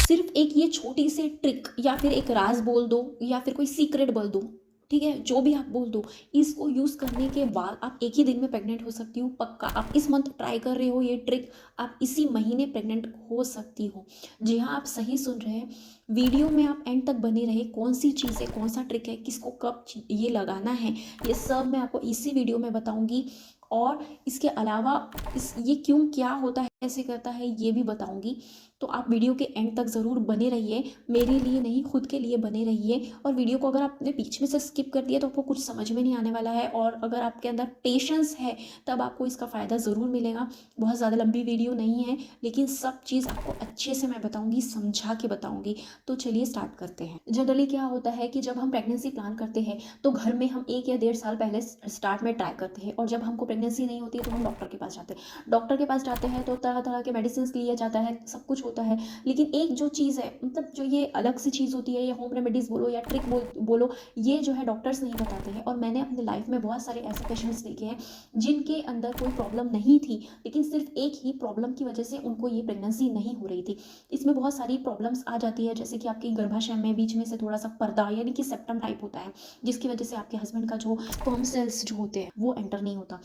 सिर्फ एक ये छोटी सी ट्रिक या फिर एक राज बोल दो या फिर कोई सीक्रेट बोल दो, ठीक है, जो भी आप बोल दो, इसको यूज़ करने के बाद आप एक ही दिन में प्रेग्नेंट हो सकती हो पक्का। आप इस मंथ ट्राई कर रहे हो ये ट्रिक, आप इसी महीने प्रेग्नेंट हो सकती हो। जी हाँ, आप सही सुन रहे हैं। वीडियो में आप एंड तक बने रहे, कौन सी चीज़ है, कौन सा ट्रिक है, किसको कब ये लगाना है, ये सब मैं आपको इसी वीडियो में बताऊंगी। और इसके अलावा इस ये क्यों क्या होता है, कैसे करता है, ये भी बताऊंगी। तो आप वीडियो के एंड तक ज़रूर बने रहिए, मेरे लिए नहीं खुद के लिए बने रहिए। और वीडियो को अगर आपने बीच में से स्किप कर दिया तो आपको कुछ समझ में नहीं आने वाला है, और अगर आपके अंदर पेशेंस है तब आपको इसका फ़ायदा ज़रूर मिलेगा। बहुत ज़्यादा लंबी वीडियो नहीं है, लेकिन सब चीज़ आपको अच्छे से मैं बताऊँगी, समझा के बताऊँगी। तो चलिए स्टार्ट करते हैं। जनरली क्या होता है कि जब हम प्रेगनेंसी प्लान करते हैं तो घर में हम 1 या 1.5 साल पहले स्टार्ट में ट्राई करते हैं, और जब हमको प्रेगनेंसी नहीं होती है तो हम डॉक्टर के पास जाते हैं। डॉक्टर के पास जाते हैं तो तरह तरह के मेडिसिन लिया जाता है, सब कुछ होता है। लेकिन एक जो चीज़ है, मतलब जो ये अलग सी चीज़ होती है, ये होम रेमेडीज़ बोलो या ट्रिक बोलो, ये जो है डॉक्टर्स नहीं बताते हैं। और मैंने अपने लाइफ में बहुत सारे ऐसे पेशेंट्स देखे हैं जिनके अंदर कोई प्रॉब्लम नहीं थी, लेकिन सिर्फ एक ही प्रॉब्लम की वजह से उनको ये प्रेगनेंसी नहीं हो रही थी। इसमें बहुत सारी प्रॉब्लम्स आ जाती है, जैसे कि आपकी गर्भाशय में बीच में से थोड़ा सा पर्दा यानी कि सेप्टम टाइप होता है, जिसकी वजह से आपके हस्बैंड का जो स्पर्म सेल्स जो होते हैं वो एंटर नहीं होता।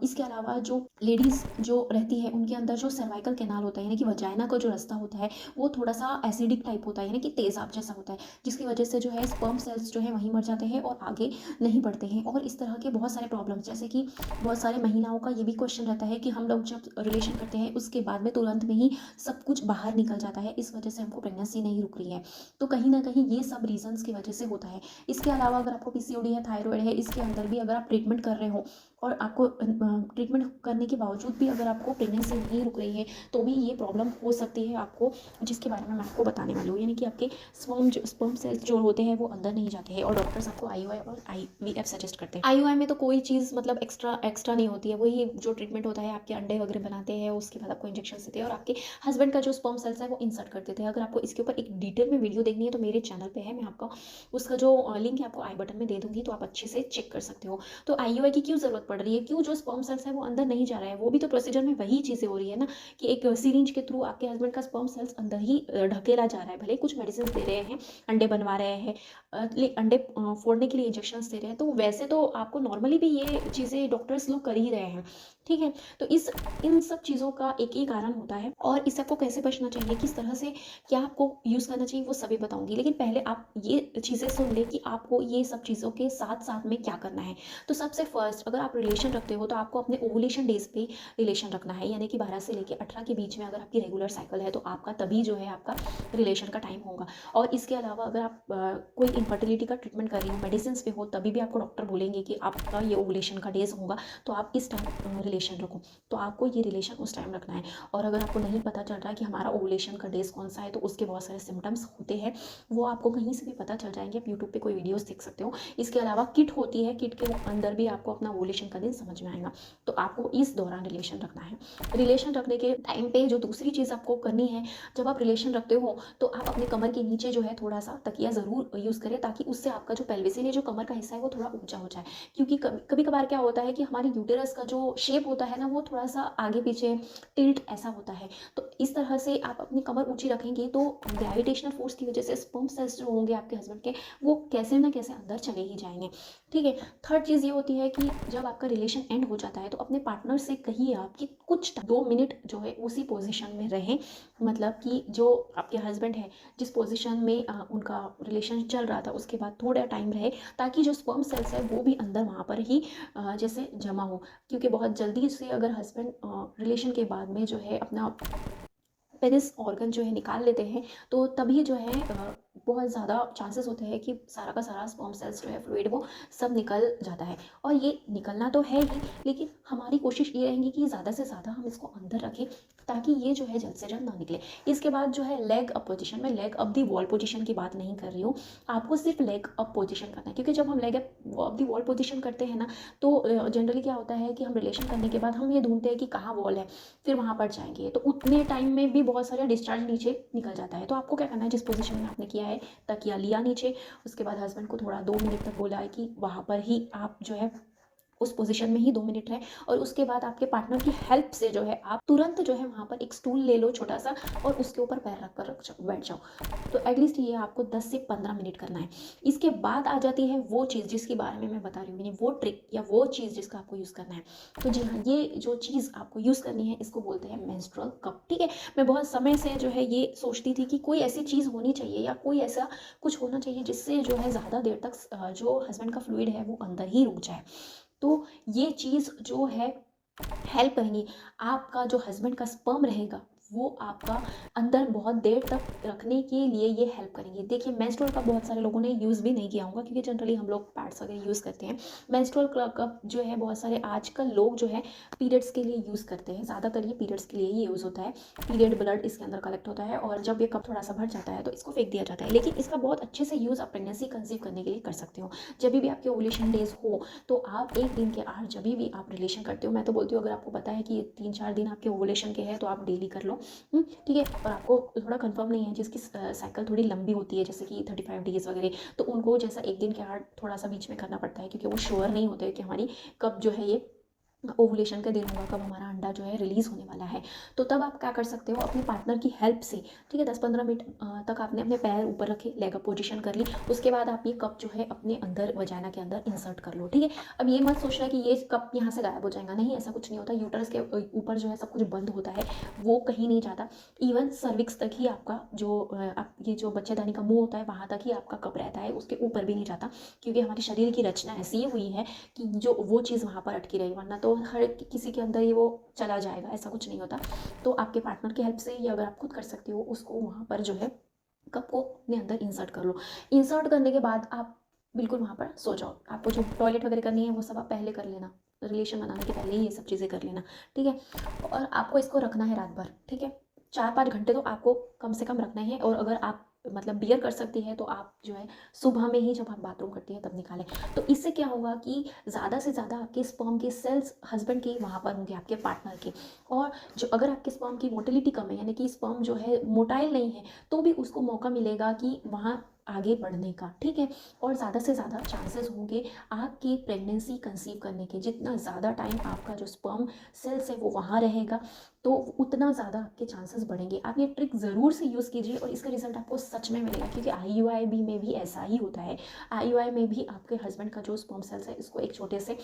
इसके अलावा जो लेडीज़ जो रहती है उनके अंदर जो सर्वाइकल कैनाल होता है यानी कि वजाइना का जो रास्ता होता है वो थोड़ा सा एसिडिक टाइप होता है, यानी कि तेज़ाब जैसा होता है, जिसकी वजह से जो है स्पर्म सेल्स जो है वहीं मर जाते हैं और आगे नहीं बढ़ते हैं। और इस तरह के बहुत सारे प्रॉब्लम्स, जैसे कि बहुत सारे महिलाओं का ये भी क्वेश्चन रहता है कि हम लोग जब रिलेशन करते हैं उसके बाद में तुरंत में ही सब कुछ बाहर निकल जाता है, इस वजह से हमको प्रेगनेंसी नहीं रुक रही है। तो कहीं ना कहीं ये सब रीजंस की वजह से होता है। इसके अलावा अगर आपको पीसीओडी है, थायराइड है, इसके अंदर भी अगर आप ट्रीटमेंट कर रहे हो और आपको ट्रीटमेंट करने के बावजूद भी अगर आपको प्रेगनेंसी नहीं रुक रही है तो भी ये प्रॉब्लम हो सकती है आपको, जिसके बारे में मैं आपको बताने वाली हूँ। यानी कि आपके स्पर्म सेल्स जो होते हैं वो अंदर नहीं जाते हैं, और डॉक्टर्स आपको आईयूआई और आईवीएफ सजेस्ट करते हैं। आईयूआई में तो कोई चीज़ मतलब एक्स्ट्रा नहीं होती है, वही जो ट्रीटमेंट होता है, आपके अंडे वगैरह बनाते हैं, उसके बाद आपको इंजेक्शन देते हैं और आपके हस्बैंड का जो स्पर्म सेल्स है वो इंसर्ट कर देते हैं। अगर आपको इसके ऊपर एक डिटेल में वीडियो देखनी है तो मेरे चैनल पर है, मैं आपका उसका जो लिंक है आपको आई बटन में दे दूंगी, तो आप अच्छे से चेक कर सकते हो। तो आईयूआई की क्यों ज़रूरत पड़ रही है, क्यों जो स्पर्म सेल्स है वो अंदर नहीं जा रहा है, वो भी तो प्रोसीजर में वही चीज़ें हो रही है ना, कि एक सिरिंज के थ्रू आपके हस्बैंड का स्पर्म सेल्स अंदर ही ढकेला जा रहा है। भले कुछ मेडिसिन दे रहे हैं, अंडे बनवा रहे हैं, अंडे फोड़ने के लिए इंजेक्शन दे रहे हैं, तो वैसे तो आपको नॉर्मली भी ये चीज़ें डॉक्टर्स लोग कर ही रहे हैं, ठीक है। तो इन सब चीज़ों का एक ही कारण होता है, और इससे आपको कैसे बचना चाहिए, किस तरह से क्या आपको यूज़ करना चाहिए, वो सभी बताऊंगी। लेकिन पहले आप ये चीज़ें सुन ले कि आपको ये सब चीज़ों के साथ साथ में क्या करना है। तो सबसे फर्स्ट, अगर आप रिलेशन रखते हो तो आपको अपने ओवुलेशन डेज पे रिलेशन रखना है, यानी कि 12 से लेकर 18 के बीच में अगर आपकी रेगुलर साइकिल है तो आपका तभी जो है आपका रिलेशन का टाइम होगा। और इसके अलावा अगर आप कोई इनफर्टिलिटी का ट्रीटमेंट कर रही हो, मेडिसिन पे हो, तभी भी आपको डॉक्टर बोलेंगे कि आपका ये ओवुलेशन का डेज होगा तो आप इस टाइम रिलेशन रखो, तो आपको ये रिलेशन उस टाइम रखना है। और अगर आपको नहीं पता चल रहा है कि हमारा ओवुलेशन का डेज कौन सा है, तो उसके बहुत सारे सिम्टम्स होते हैं, वो आपको कहीं से भी पता चल जाएंगे, आप यूट्यूब पे कोई वीडियोस देख सकते हो। इसके अलावा किट होती है, किट के अंदर भी आपको अपना ओवुलेशन का दिन समझ में आएगा। तो आपको इस दौरान रिलेशन रखना है। रिलेशन रखने के टाइम पे जो दूसरी चीज़ आपको करनी है, जब आप रिलेशन रखते हो तो आप अपने कमर के नीचे जो है थोड़ा सा तकिया ज़रूर यूज़ करें, ताकि उससे आपका जो पेल्विस यानी जो कमर का हिस्सा है वो थोड़ा ऊंचा हो जाए। क्योंकि कभी कभार क्या होता है कि हमारे यूटेरस का जो शेप होता है ना, वो थोड़ा सा आगे पीछे टिल्ट ऐसा होता है। तो इस तरह से आप अपनी कमर ऊंची रखेंगे तो ग्रेविटेशनल फोर्स की वजह से स्पर्म सेल्स जो होंगे आपके हस्बैंड के, वो कैसे ना कैसे अंदर चले ही जाएंगे, ठीक है। थर्ड चीज़ ये होती है कि जब आपका रिलेशन एंड हो जाता है तो अपने पार्टनर से कहिए आप कि कुछ 2 मिनट जो है उसी पोजीशन में रहें, मतलब कि जो आपके हस्बैंड है जिस पोजीशन में उनका रिलेशन चल रहा था उसके बाद थोड़ा टाइम रहे, ताकि जो स्पर्म सेल्स है वो भी अंदर वहाँ पर ही जैसे जमा हो। क्योंकि बहुत जल्दी से अगर हस्बैंड रिलेशन के बाद में जो है अपना पेनिस ऑर्गन जो है निकाल लेते हैं, तो तभी जो है बहुत ज़्यादा चांसेस होते हैं कि सारा का सारा स्पर्म सेल्स जो है फ्लूइड वो सब निकल जाता है। और ये निकलना तो है ही, लेकिन हमारी कोशिश ये रहेंगी कि ज़्यादा से ज़्यादा हम इसको अंदर रखें, ताकि ये जो है जल्द से जल्द ना निकले। इसके बाद जो है लेग अप पोजिशन, में leg up the wall position की बात नहीं कर रही हूँ, आपको सिर्फ लेग अप पोजिशन करना है। क्योंकि जब हम leg up the wall position करते हैं ना, तो जनरली क्या होता है कि हम रिलेशन करने के बाद हम ये ढूंढते हैं कि कहाँ वॉल है, फिर वहाँ पर जाएंगे, तो उतने टाइम में भी बहुत सारा डिस्चार्ज नीचे निकल जाता है। तो आपको क्या करना है, जिस पोजीशन में आपने किया है तकिया लिया नीचे, उसके बाद हस्बैंड को थोड़ा 2 मिनट तक बोला है कि वहाँ पर ही आप जो है उस पोजीशन में ही 2 मिनट रहें और उसके बाद आपके पार्टनर की हेल्प से जो है आप तुरंत जो है वहाँ पर एक स्टूल ले लो छोटा सा और उसके ऊपर पैर रख कर रख जाओ, बैठ जाओ। तो एटलीस्ट ये आपको 10 से 15 मिनट करना है। इसके बाद आ जाती है वो चीज़ जिसके बारे में मैं बता रही हूँ, यानी वो ट्रिक या वो चीज़ जिसका आपको यूज़ करना है। तो जी हाँ, ये जो चीज़ आपको यूज़ करनी है इसको बोलते हैं मेंस्ट्रुअल कप, ठीक है। मैं बहुत समय से जो है ये सोचती थी कि कोई ऐसी चीज़ होनी चाहिए या कोई ऐसा कुछ होना चाहिए जिससे जो है ज़्यादा देर तक जो हस्बैंड का फ्लूइड है वो अंदर ही रुक जाए। तो ये चीज़ जो है हेल्प करेंगी। आपका जो हस्बैंड का स्पर्म रहेगा वो आपका अंदर बहुत देर तक रखने के लिए ये हेल्प करेंगी। देखिए मेंस्ट्रुअल कप बहुत सारे लोगों ने यूज़ भी नहीं किया होगा क्योंकि जनरली हम लोग पैड्स वगैरह यूज़ करते हैं। मेंस्ट्रुअल कप जो है बहुत सारे आजकल लोग जो है पीरियड्स के लिए यूज़ करते हैं। ज़्यादातर ये पीरियड्स के लिए ही यूज़ होता है। पीरियड ब्लड इसके अंदर कलेक्ट होता है और जब ये कप थोड़ा सा भर जाता है तो इसको फेंक दिया जाता है। लेकिन इसका बहुत अच्छे से यूज़ आप प्रेगनेंसी कंसीव करने के लिए कर सकते हो। जब भी आपके ओवुलेशन डेज हो तो आप एक दिन के 8 जब भी आप रिलेशन करते हो, मैं तो बोलती हूँ अगर आपको पता है कि 3-4 दिन आपके ओवुलेशन के हैं तो आप डेली कर लो, ठीक है। और आपको थोड़ा कंफर्म नहीं है जिसकी साइकिल थोड़ी लंबी होती है जैसे कि 35 डेज वगैरह, तो उनको जैसा एक दिन के 8 थोड़ा सा बीच में करना पड़ता है क्योंकि वो श्योर नहीं होते कि हमारी कब जो है ये ओवुलेशन का दिन होगा, कब हमारा अंडा जो है रिलीज़ होने वाला है। तो तब आप क्या कर सकते हो अपने पार्टनर की हेल्प से, ठीक है, 10-15 मिनट तक आपने अपने पैर ऊपर रखे, लेग अप पोजीशन कर ली। उसके बाद आप ये कप जो है अपने अंदर वजाइना के अंदर इंसर्ट कर लो, ठीक है। अब ये मत सोचना कि ये कप यहाँ से गायब हो जाएगा, नहीं, ऐसा कुछ नहीं होता। यूटरस के ऊपर जो है सब कुछ बंद होता है, वो कहीं नहीं जाता। इवन सर्विक्स तक ही आपका जो आप ये जो बच्चेदानी का मुँह होता है वहाँ तक ही आपका कप रहता है, उसके ऊपर भी नहीं जाता क्योंकि हमारे शरीर की रचना ऐसी हुई है कि जो वो चीज़ वहाँ पर अटकी रही, वरना तो हर किसी के अंदर ही वो चला जाएगा, ऐसा कुछ नहीं होता। तो आपके पार्टनर की हेल्प से या अगर आप खुद कर सकते हो उसको वहाँ पर जो है कप को अपने अंदर इंसर्ट कर लो। इंसर्ट करने के बाद आप बिल्कुल वहाँ पर सो जाओ। आपको जो टॉयलेट वगैरह करनी है वो सब आप पहले कर लेना, रिलेशन बनाने के पहले ही ये सब चीज़ें कर लेना, ठीक है। और आपको इसको रखना है रात भर, ठीक है। 4-5 घंटे तो आपको कम से कम रखना है और अगर आप मतलब बियर कर सकती है तो आप जो है सुबह में ही जब आप बाथरूम करती है तब निकालें। तो इससे क्या होगा कि ज़्यादा से ज़्यादा आपके स्पर्म के सेल्स हस्बैंड के वहाँ पर होंगे, आपके पार्टनर के। और जो अगर आपके स्पर्म की मोटिलिटी कम है यानी कि स्पर्म जो है मोटाइल नहीं है तो भी उसको मौका मिलेगा कि वहाँ आगे बढ़ने का, ठीक है। और ज़्यादा से ज़्यादा चांसेस होंगे आपकी प्रेगनेंसी कंसीव करने के। जितना ज़्यादा टाइम आपका जो स्पर्म सेल्स है वो वहाँ रहेगा तो उतना ज़्यादा आपके चांसेस बढ़ेंगे। आप ये ट्रिक ज़रूर से यूज़ कीजिए और इसका रिजल्ट आपको सच में मिलेगा क्योंकि IUI में भी ऐसा ही होता है। IUI में भी आपके हस्बैंड का जो स्पर्म सेल्स है इसको एक छोटे से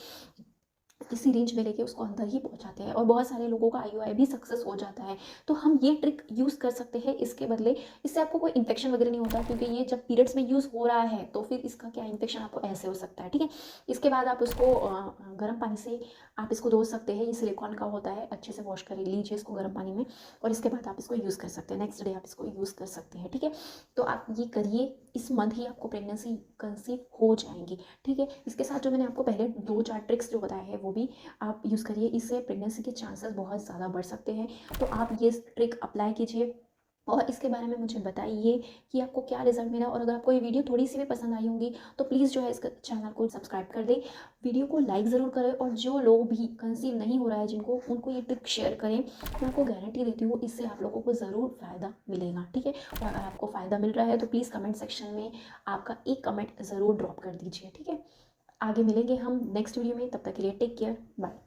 किसी रेंज में लेके उसको अंदर ही पहुंचाते हैं और बहुत सारे लोगों का IUI भी सक्सेस हो जाता है। तो हम ये ट्रिक यूज़ कर सकते हैं इसके बदले। इससे आपको कोई इन्फेक्शन वगैरह नहीं होता क्योंकि ये जब पीरियड्स में यूज़ हो रहा है तो फिर इसका क्या इन्फेक्शन आपको ऐसे हो सकता है, ठीक है। इसके बाद आप उसको गर्म पानी से आप इसको धो सकते हैं। ये सिलिकॉन का होता है, अच्छे से वॉश कर लीजिए इसको गर्म पानी में और इसके बाद आप इसको यूज़ कर सकते हैं। नेक्स्ट डे आप इसको यूज़ कर सकते हैं, ठीक है। तो आप ये करिए, इस मंथ ही आपको प्रेगनेंसी कंसीव हो जाएंगी, ठीक है। इसके साथ जो मैंने आपको पहले 2-4 ट्रिक्स जो बताए हैं वो भी आप यूज़ करिए। इससे प्रेगनेंसी के चांसेस बहुत ज़्यादा बढ़ सकते हैं। तो आप ये ट्रिक अप्लाई कीजिए और इसके बारे में मुझे बताइए कि आपको क्या रिजल्ट मिला। और अगर आपको ये वीडियो थोड़ी सी भी पसंद आई होगी तो प्लीज़ जो है इस चैनल को सब्सक्राइब कर दें, वीडियो को लाइक ज़रूर करें और जो लोग भी कंसीव नहीं हो रहा है जिनको, उनको ये ट्रिक शेयर करें। मैं आपको गारंटी देती हूँ इससे आप लोगों को ज़रूर फ़ायदा मिलेगा, ठीक है। और अगर आपको फ़ायदा मिल रहा है तो प्लीज़ कमेंट सेक्शन में आपका एक कमेंट ज़रूर ड्रॉप कर दीजिए, ठीक है। आगे मिलेंगे हम नेक्स्ट वीडियो में, तब तक के लिए टेक केयर, बाय।